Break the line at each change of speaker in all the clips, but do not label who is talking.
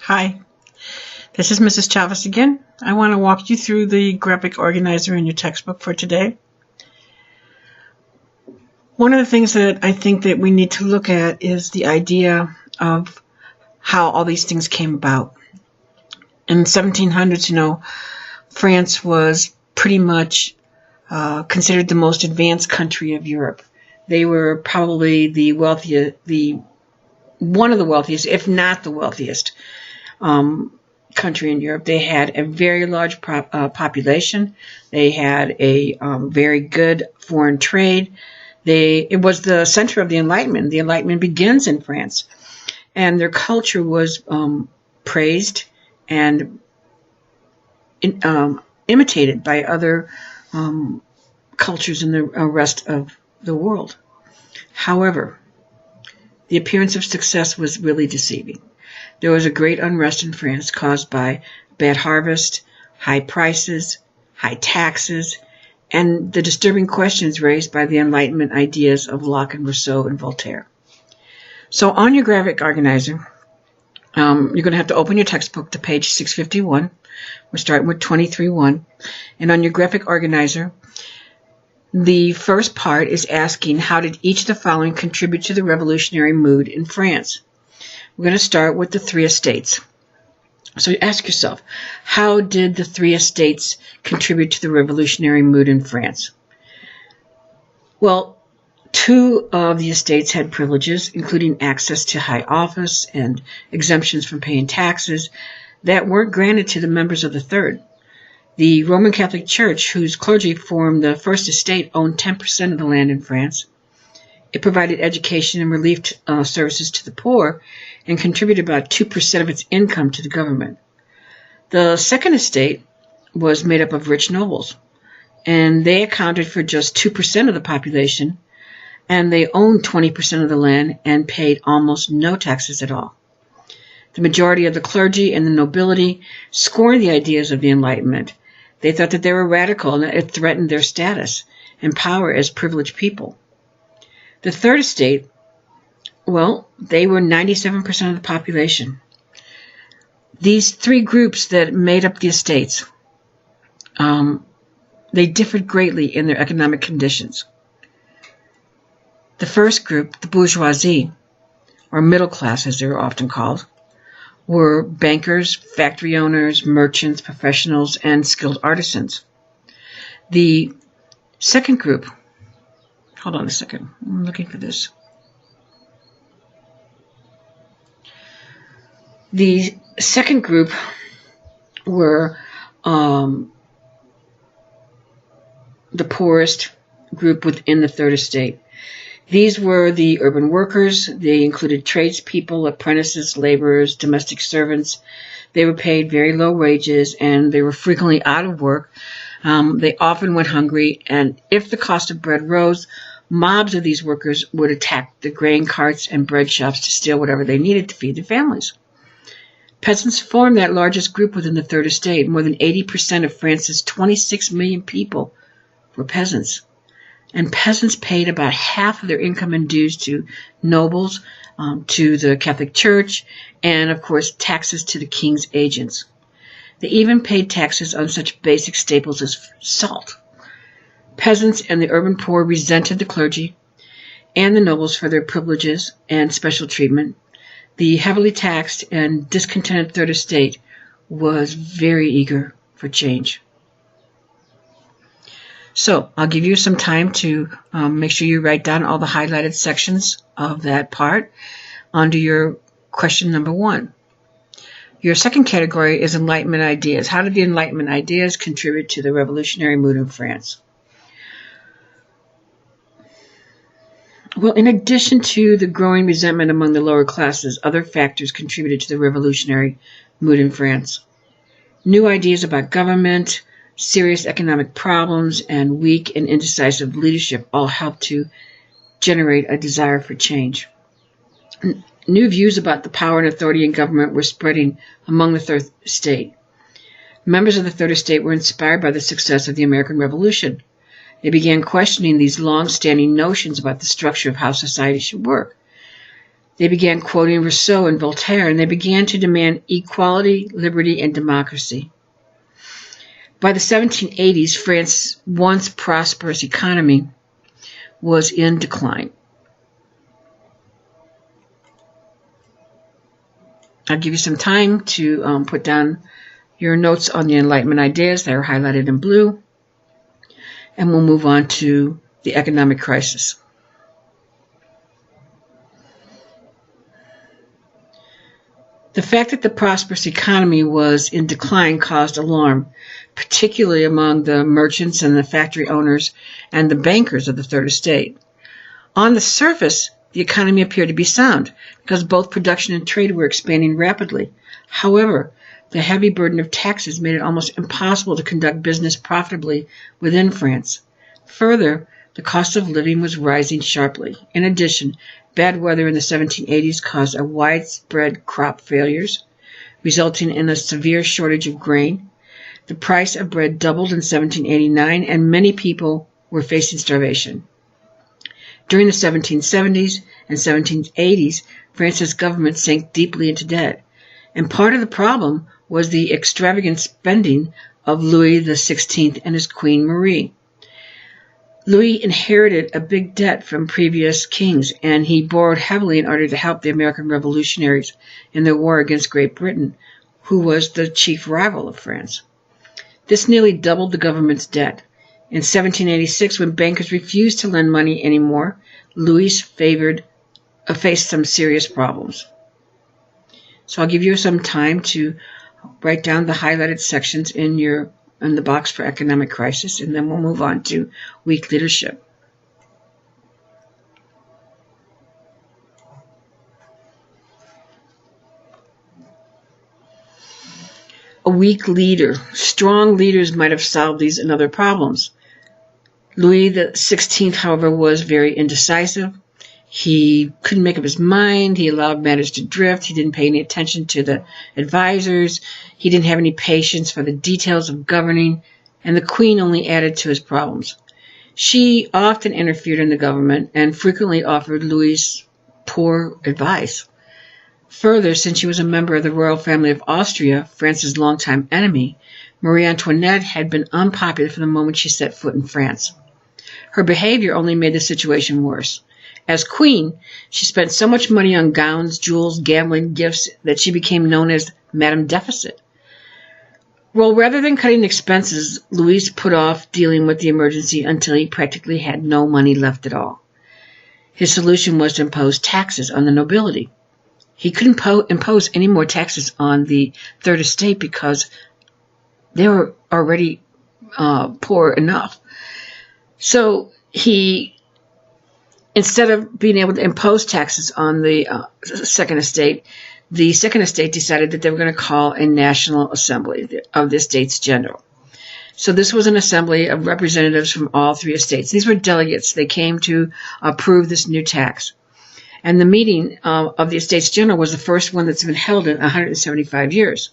Hi, this is Mrs. Chavez again. I want to walk you through the graphic organizer in your textbook for today. One of the things that I think that we need to look at is the idea of how all these things came about. In the 1700s, France was pretty much considered the most advanced country of Europe. They were probably the wealthiest, one of the wealthiest, if not the wealthiest country in Europe. They had a very large population. They had a very good foreign trade. It was the center of the Enlightenment. The Enlightenment begins in France, and their culture was praised and imitated by other cultures in the rest of the world. However, the appearance of success was really deceiving. There was a great unrest in France caused by bad harvest, high prices, high taxes, and the disturbing questions raised by the Enlightenment ideas of Locke and Rousseau and Voltaire. So on your graphic organizer, you're going to have to open your textbook to page 651. We're starting with 23.1. And on your graphic organizer, the first part is asking, how did each of the following contribute to the revolutionary mood in France? We're going to start with the three estates. So you ask yourself, how did the three estates contribute to the revolutionary mood in France? Well, two of the estates had privileges, including access to high office and exemptions from paying taxes that weren't granted to the members of the third. The Roman Catholic Church, whose clergy formed the first estate, owned 10% of the land in France. It provided education and relief services to the poor and contributed about 2% of its income to the government. The second estate was made up of rich nobles, and they accounted for just 2% of the population, and they owned 20% of the land and paid almost no taxes at all. The majority of the clergy and the nobility scorned the ideas of the Enlightenment. They thought that they were radical and that it threatened their status and power as privileged people. The third estate, well, they were 97% of the population. These three groups that made up the estates, they differed greatly in their economic conditions. The first group, the bourgeoisie, or middle class as they were often called, were bankers, factory owners, merchants, professionals, and skilled artisans. The second group, hold on a second, I'm looking for this. The second group were the poorest group within the third estate. These were the urban workers. They included tradespeople, apprentices, laborers, domestic servants. They were paid very low wages, and they were frequently out of work. They often went hungry, and if the cost of bread rose, mobs of these workers would attack the grain carts and bread shops to steal whatever they needed to feed their families. Peasants formed that largest group within the third estate. More than 80% of France's 26 million people were peasants. And peasants paid about half of their income in dues to nobles, to the Catholic Church, and, of course, taxes to the king's agents. They even paid taxes on such basic staples as salt. Peasants and the urban poor resented the clergy and the nobles for their privileges and special treatment. The heavily taxed and discontented third estate was very eager for change. So I'll give you some time to make sure you write down all the highlighted sections of that part under your question number 1. Your second category is Enlightenment ideas. How did the Enlightenment ideas contribute to the revolutionary mood in France? Well, in addition to the growing resentment among the lower classes, other factors contributed to the revolutionary mood in France. New ideas about government, serious economic problems, and weak and indecisive leadership all helped to generate a desire for change. New views about the power and authority in government were spreading among the third estate. Members of the third estate were inspired by the success of the American Revolution. They began questioning these long-standing notions about the structure of how society should work. They began quoting Rousseau and Voltaire, and they began to demand equality, liberty, and democracy. By the 1780s, France's once prosperous economy was in decline. I'll give you some time to put down your notes on the Enlightenment ideas that are highlighted in blue, and we'll move on to the economic crisis. The fact that the prosperous economy was in decline caused alarm, particularly among the merchants and the factory owners and the bankers of the Third Estate. On the surface, the economy appeared to be sound because both production and trade were expanding rapidly. However, the heavy burden of taxes made it almost impossible to conduct business profitably within France. Further, the cost of living was rising sharply. In addition, bad weather in the 1780s caused a widespread crop failures, resulting in a severe shortage of grain. The price of bread doubled in 1789, and many people were facing starvation. During the 1770s and 1780s, France's government sank deeply into debt, and part of the problem was the extravagant spending of Louis XVI and his Queen Marie. Louis inherited a big debt from previous kings, and he borrowed heavily in order to help the American revolutionaries in their war against Great Britain, who was the chief rival of France. This nearly doubled the government's debt. In 1786, when bankers refused to lend money anymore, Louis faced some serious problems. So I'll give you some time to write down the highlighted sections in the box for economic crisis, and then we'll move on to weak leadership. A weak leader. Strong leaders might have solved these and other problems. Louis XVI, however, was very indecisive. He couldn't make up his mind. He allowed matters to drift. He didn't pay any attention to the advisors. He didn't have any patience for the details of governing, and the Queen only added to his problems. She often interfered in the government and frequently offered Louis poor advice. Further, since she was a member of the royal family of Austria, France's longtime enemy, Marie Antoinette had been unpopular from the moment she set foot in France. Her behavior only made the situation worse. As queen, she spent so much money on gowns, jewels, gambling, gifts that she became known as Madame Deficit. Well, rather than cutting expenses, Louis put off dealing with the emergency until he practically had no money left at all. His solution was to impose taxes on the nobility. He couldn't impose any more taxes on the Third Estate because they were already poor enough. So instead of being able to impose taxes on the Second Estate decided that they were going to call a national assembly of the Estates General. So this was an assembly of representatives from all three estates. These were delegates. They came to approve this new tax. And the meeting of the Estates General was the first one that's been held in 175 years.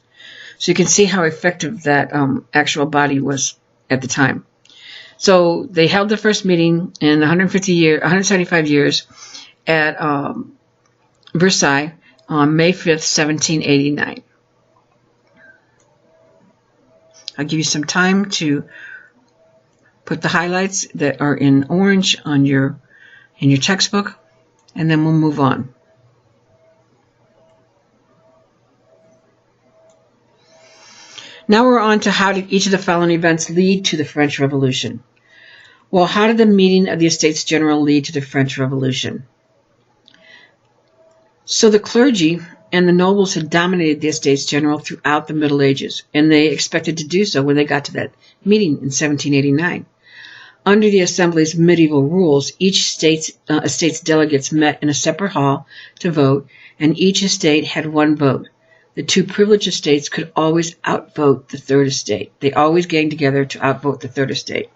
So you can see how effective that actual body was at the time. So they held the first meeting in 175 years at Versailles on May 5th, 1789. I'll give you some time to put the highlights that are in orange on in your textbook, and then we'll move on. Now we're on to how did each of the following events lead to the French Revolution. Well, how did the meeting of the Estates General lead to the French Revolution? So the clergy and the nobles had dominated the Estates General throughout the Middle Ages, and they expected to do so when they got to that meeting in 1789. Under the Assembly's medieval rules, each estate's delegates met in a separate hall to vote, and each estate had one vote. The two privileged estates could always outvote the Third Estate. They always ganged together to outvote the Third Estate.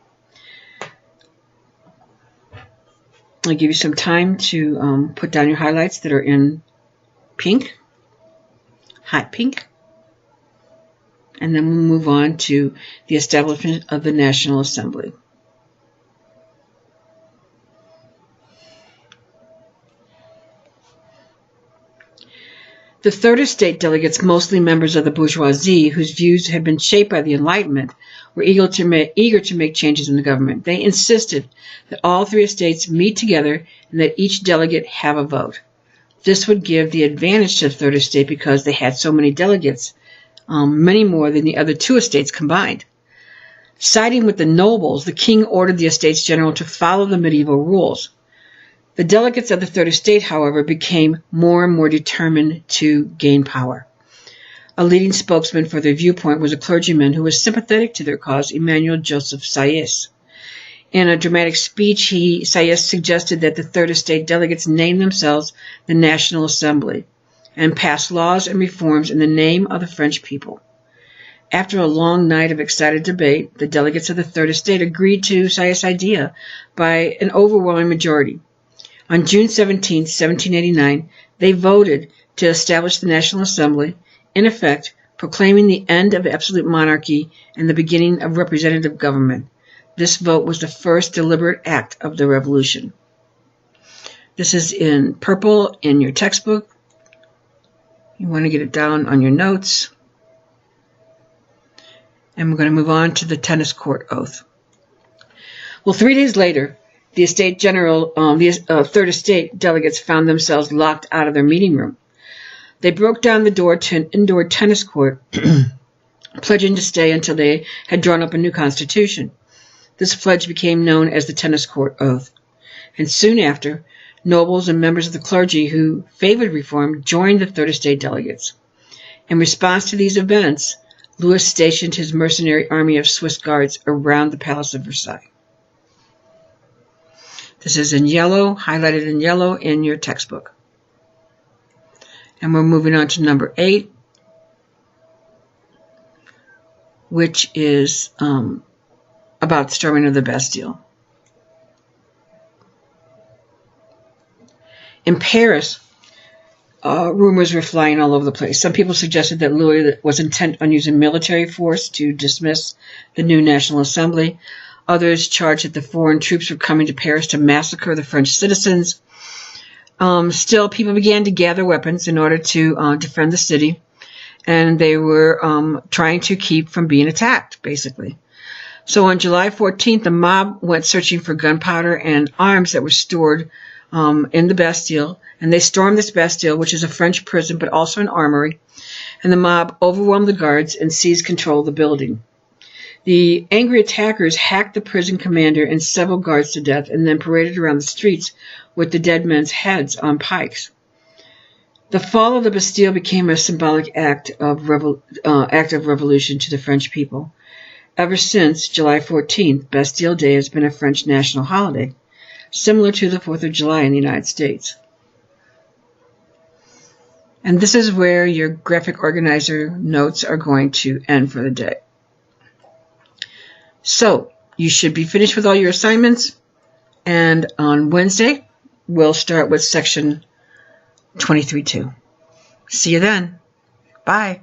I'll give you some time to put down your highlights that are in pink, hot pink, and then we'll move on to the establishment of the National Assembly. The third estate delegates, mostly members of the bourgeoisie whose views had been shaped by the Enlightenment, were eager to make changes in the government. They insisted that all three estates meet together and that each delegate have a vote. This would give the advantage to the third estate because they had so many delegates, many more than the other two estates combined. Siding with the nobles, the king ordered the Estates General to follow the medieval rules. The delegates of the Third Estate, however, became more and more determined to gain power. A leading spokesman for their viewpoint was a clergyman who was sympathetic to their cause, Emmanuel Joseph Sieyès. In a dramatic speech, Sieyès suggested that the Third Estate delegates name themselves the National Assembly and pass laws and reforms in the name of the French people. After a long night of excited debate, the delegates of the Third Estate agreed to Sieyès' idea by an overwhelming majority. On June 17, 1789, they voted to establish the National Assembly, in effect proclaiming the end of absolute monarchy and the beginning of representative government. This vote was the first deliberate act of the revolution. This is in purple in your textbook. You want to get it down on your notes. And we're going to move on to the tennis court oath. Well, 3 days later, the Third Estate delegates found themselves locked out of their meeting room. They broke down the door to an indoor tennis court, pledging to stay until they had drawn up a new constitution. This pledge became known as the tennis court oath. And soon after, nobles and members of the clergy who favored reform joined the Third Estate delegates. In response to these events, Louis stationed his mercenary army of Swiss guards around the Palace of Versailles. This is in yellow, highlighted in yellow in your textbook. And we're moving on to number 8, which is about the storming of the Bastille. In Paris, rumors were flying all over the place. Some people suggested that Louis was intent on using military force to dismiss the new National Assembly. Others charged that the foreign troops were coming to Paris to massacre the French citizens. Still, people began to gather weapons in order to defend the city, and they were trying to keep from being attacked, basically. So on July 14th, the mob went searching for gunpowder and arms that were stored in the Bastille, and they stormed this Bastille, which is a French prison but also an armory, and the mob overwhelmed the guards and seized control of the building. The angry attackers hacked the prison commander and several guards to death and then paraded around the streets with the dead men's heads on pikes. The fall of the Bastille became a symbolic act of revolution to the French people. Ever since July 14th, Bastille Day has been a French national holiday, similar to the 4th of July in the United States. And this is where your graphic organizer notes are going to end for the day. So, you should be finished with all your assignments, and on Wednesday, we'll start with section 23.2. See you then. Bye.